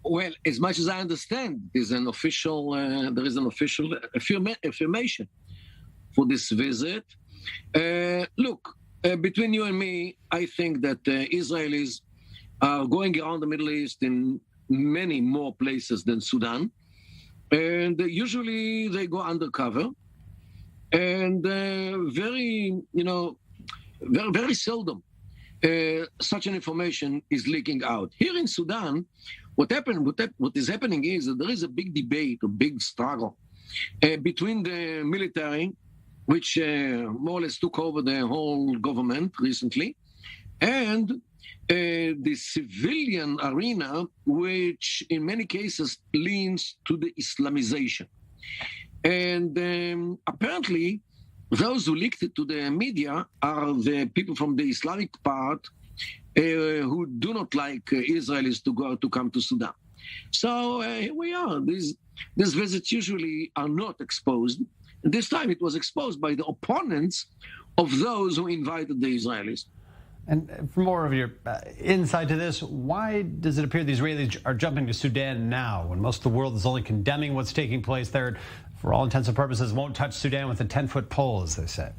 Well, as much as I understand, there is an official affirmation for this visit. Look, between you and me, I think that Israelis are going around the Middle East in many more places than Sudan. And usually they go undercover. And very seldom such an information is leaking out. Here in Sudan, what is happening is that there is a big debate, a big struggle between the military, which more or less took over the whole government recently, and the civilian arena, which in many cases leans to the Islamization. And apparently, those who leaked it to the media are the people from the Islamic part who do not like Israelis to come to Sudan. So here we are. These visits usually are not exposed. This time it was exposed by the opponents of those who invited the Israelis. And for more of your insight to this, why does it appear the Israelis are jumping to Sudan now when most of the world is only condemning what's taking place there? For all intents and purposes, won't touch Sudan with a 10-foot pole, as they say.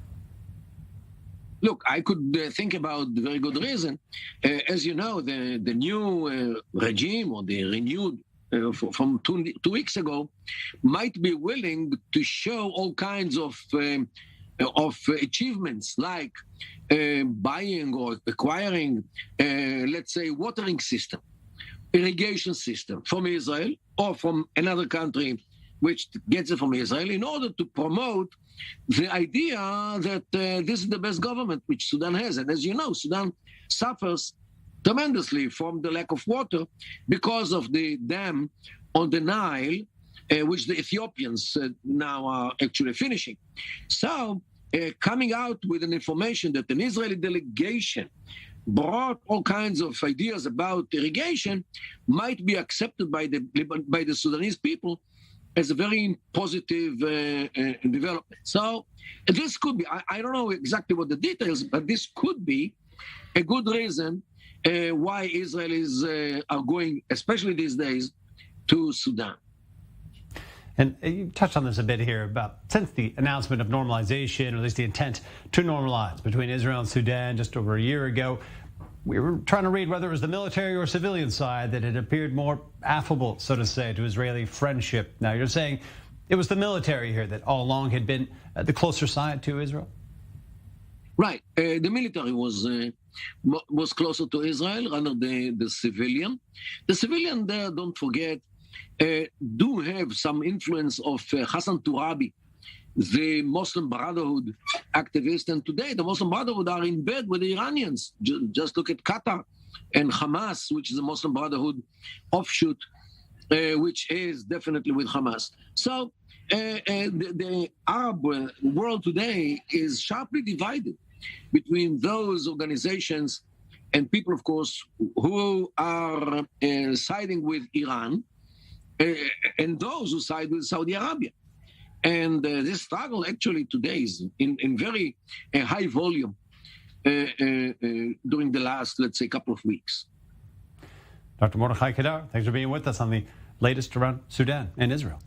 Look, I could think about the very good reason. As you know, the new regime, or the renewed from 2 weeks ago, might be willing to show all kinds of achievements, like buying or acquiring, let's say, watering system, irrigation system from Israel or from another country which gets it from Israel, in order to promote the idea that this is the best government which Sudan has. And as you know, Sudan suffers tremendously from the lack of water because of the dam on the Nile, which the Ethiopians now are actually finishing. So coming out with an information that an Israeli delegation brought all kinds of ideas about irrigation might be accepted by the Sudanese people as a very positive development. So this could be, I don't know exactly what the details, but this could be a good reason why Israelis are going, especially these days, to Sudan. And you touched on this a bit here about since the announcement of normalization, or at least the intent to normalize between Israel and Sudan just over a year ago, we were trying to read whether it was the military or civilian side that had appeared more affable, so to say, to Israeli friendship. Now you're saying it was the military here that all along had been the closer side to Israel? Right. The military was closer to Israel rather than the civilian. The civilian there, don't forget, do have some influence of Hassan Tourabi, the Muslim Brotherhood activist. And today, the Muslim Brotherhood are in bed with the Iranians. Just look at Qatar and Hamas, which is a Muslim Brotherhood offshoot, which is definitely with Hamas. So the Arab world today is sharply divided between those organizations and people, of course, who are siding with Iran and those who side with Saudi Arabia. And this struggle actually today is in very high volume during the last, let's say, couple of weeks. Dr. Mordechai Kedar, thanks for being with us on the latest around Sudan and Israel.